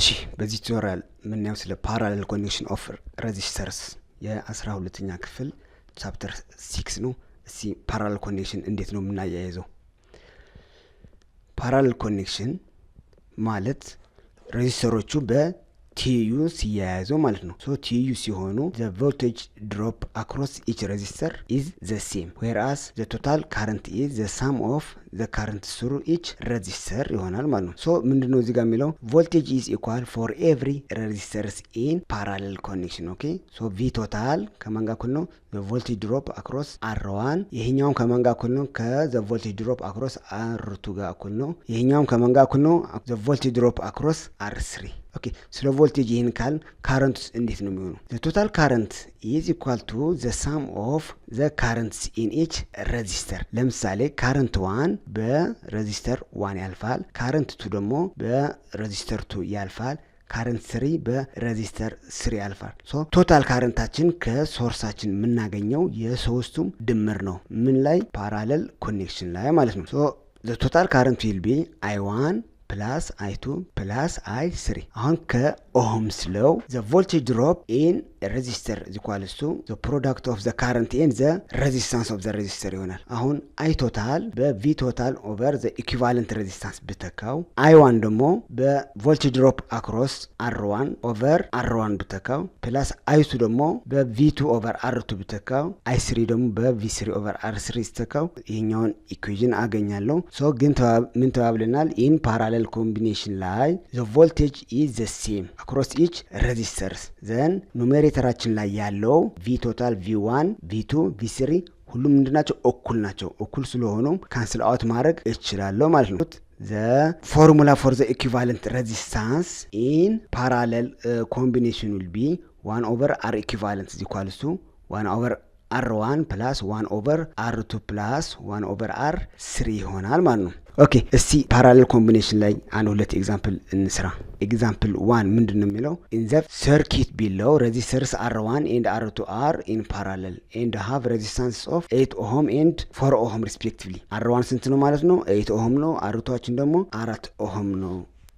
እሺ በዚህ ቱቶሪያል ምናየው ስለ ፓራሌል ኮኔክሽን ኦፍ ሬዚስተርስ የ12ኛ ክፍል ቻፕተር 6 ነው። እሺ ፓራሌል ኮኔክሽን እንዴት ነው የምናያይዘው? ፓራሌል ኮኔክሽን ማለት ሬዚስተሮቹ በቲዩ ሲያያዙ ማለት ነው። ሶ ቲዩ ሲሆኑ the voltage drop across each resistor is the same whereas the total current is the sum of the current through each resistor ይሆናል ማለት ነው። ሶ ምንድነው እዚህ ጋር የሚለው voltage is equal for every resistors in parallel connection okay so v total ከማን ጋር እኩል ነው? the voltage drop across r1 ይሄኛው ከማን ጋር እኩል ነው? the voltage drop across r2 ጋር እኩል ነው። ይሄኛው ከማን ጋር እኩል ነው? the voltage drop across r3 ኦኬ ስለ ቮልቴጅ ይሄን ካል ካረንት እንዴት ነው የሚሆነው? the total current is equal to the sum of the currents in each resistor ለምሳሌ current 1 በሬዚስተር 1 ያልፋል፣ current 2 ደግሞ በሬዚስተር 2 ያልፋል፣ current 3 በሬዚስተር 3 ያልፋል። ሶ ቶታል ካረንታችን ከሶርሳችን የምናገኘው የሶስቱም ድምር ነው። ምን ላይ? ፓራሌል ኮኔክሽን ላይ ማለት ነው። ሶ the total current will be I1 plus I2 plus I3 አሁን ከኦህምስ ሎው the voltage drop in resistor is equals to the product of the current and the resistance of the resistor ይሆናል። አሁን I total በV total over the equivalent resistance ብተካው I1 ደግሞ በvoltage drop across R1 over R1 ብተካው plus I2 ደግሞ በV2 over R2 ብተካው I3 ደግሞ በV3 over R3 ብተካው ይሄኛውን ኢኩዌሽን አገኛለሁ። ሶ ግን ምን ተባብለናል? in parallel combination ላይ the voltage is the same across each resistors then ኑሜሬተራችን ላይ ያለው v total v1 v2 v3 ሁሉም ምንድናቸው? እኩል ናቸው። እኩል ስለሆኑ ካንስል አውት ማድረግ እችላለሁ ማለት ነው። the formula for the equivalent resistance in parallel combination will be 1 over r equivalent is equals to 1 over r1 plus 1 over r2 plus 1 over r3 ይሆናል ማለት ነው። ኦኬ እስቲ ፓራሌል ኮምቢኔሽን ላይ አንድ ሁለት ኤግዛምፕል እንስራ። ኤግዛምፕል 1 ምንድነው የሚለው? in the circuit below resistors r1 and r2 are in parallel and have resistance of 8 ohm and 4 ohm respectively r1 ስንት ነው ማለት ነው? 8 ohm ነው። r2ችን ደግሞ 4 ohm ነው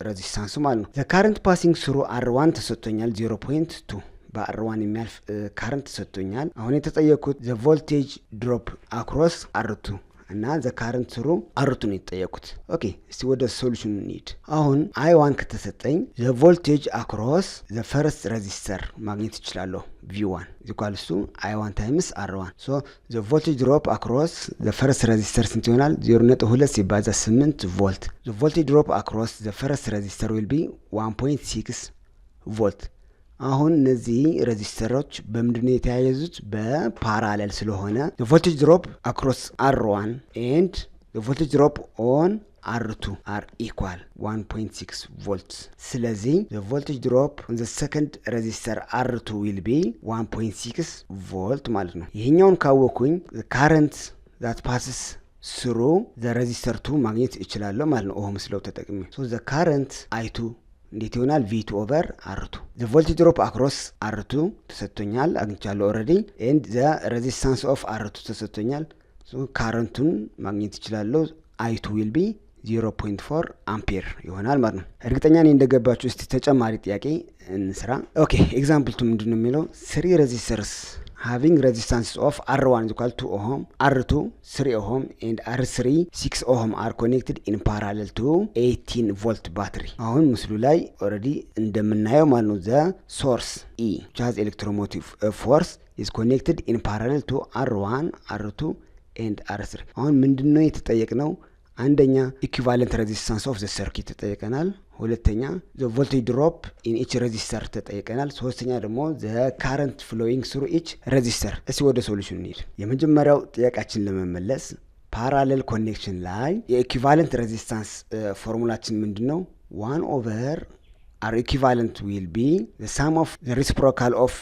ሬዚስታንሱ ማለት ነው። the current passing through r1 ተሰጥቶኛል 0.2 በአር1 የሚያልፍ ካረንት ተሰጥቶኛል። አሁን የተጠየቁት the voltage drop across r2 እና the current through r2 ነው የተጠየቁት። ኦኬ እስቲ ወደ ሶሉሽኑ እንሂድ። አሁን I1 ከተሰጠኝ the voltage across the first resistor ማግኘት እችላለሁ V1 equals to I1 times R1 so the voltage drop across the first resistor ስንት ይሆናል? 0.2 ሲባዛ 8 ቮልት the voltage drop across the first resistor will be 1.6 ቮልት አሁን እነዚህ ሬዚስተሮች በምንድነው የተያያዙት? በፓራሌል ስለሆነ the voltage drop across R1 and the voltage drop on R2 are equal 1.6 volts ስለዚህ the voltage drop on the second resistor R2 will be 1.6 volt ማለት ነው። ይሄኛውን ካወኩኝ the current that passes through the resistor 2 ማግኘት እችላለሁ ማለት ነው ኦህምስ ሎው ተጠቅሜ so the current I2 እንዴት ይሆናል? V2 over R2 the voltage drop across R2 ተሰጥቶኛል አግኝቻለሁ already and the resistance of R2 ተሰጥቶኛል so currentን ማግኘት እችላለሁ I2 will be 0.4 አምፔር ይሆናል ማለት ነው። እርግጠኛ ነኝ እንደገባችሁ። እስቲ ተጨማሪ ጥያቄ እንስራ። ኦኬ ኤግዛምፕል 2 ምንድነው የሚለው? 3 resistors having resistance of R1 is equal to 2 ohm, R2 3 ohm and R3 6 ohm are connected in parallel to 18 volt battery አሁን ምስሉ ላይ ኦሬዲ እንደምናየው ማለት ነው the source E which has electromotive force is connected in parallel to R1 R2 and R3 አሁን ምንድነው የተጠየቅነው? አንደኛ equivalent resistance of the circuit ተጠየቀናል። ሁለተኛ the voltage drop in each resistor ተጠየቀናል። ሶስተኛ ደግሞ the current flowing through each resistor። እስቲ ወደ ሶሉሽኑ እንሂድ። የመጀመሪያው ጥያቄያችን ለመመለስ ፓራሌል ኮኔክሽን ላይ የኢኩቫለንት ሬዚስታንስ ፎርሙላችን ምንድነው? 1 over R equivalent will be the sum of the reciprocal of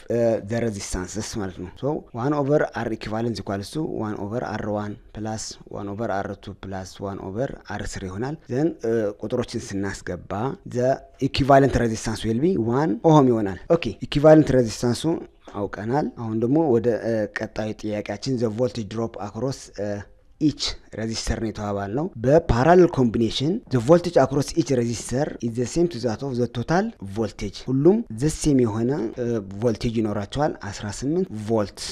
the resistances ማለት ነው። so 1 over R equivalent equals to 1 over R1 plus 1 over R2 plus 1 over R3 ይሆናል። then ቁጥሮችን ስናስገባ the equivalent resistance will be 1 ohm ይሆናል። ኦኬ equivalent resistance አውቀናል። አሁን ደግሞ ወደ ቀጣዩ ጥያቄያችን the voltage drop across each resistor ነው የተባባልነው። በፓራሌል ኮምቢኔሽን the voltage across each resistor is the same to that of the total voltage። ሁሉም the same የሆነ ቮልቴጅ ይኖራቸዋል 18 ቮልት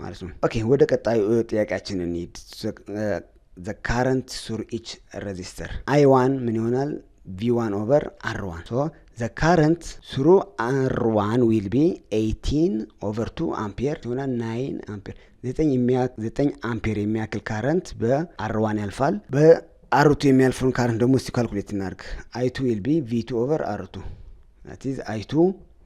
ማለት ነው። ኦኬ ወደ ቀጣዩ ጥያቄያችን እንሂድ። the current through each resistor I1 ምን ይሆናል? V1 over R1 so the current through R1 will be 18 over 2 ampere ይሆናል 9 ampere 9 አምፔር የሚያክል ካረንት በR1 ያልፋል። በR2 የሚያልፈውን ካረንት ደግሞ እስቲ ካልኩሌት እናድርግ። I2 will be V2 over R2 that is I2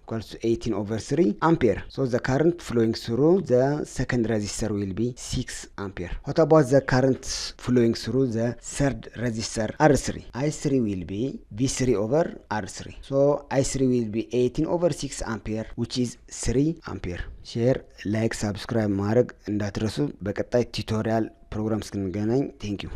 equals to 18 over 3 ampere. So the current flowing through the second resistor will be 6 ampere. What about the current flowing through the third resistor R3? I3 will be V3 over R3. So I3 will be 18 over 6 ampere which is 3 ampere. Share, like, subscribe ማድረግ እንዳትረሱ። በቀጣይ ቱቶሪያል ፕሮግራም እስክንገናኝ thank you.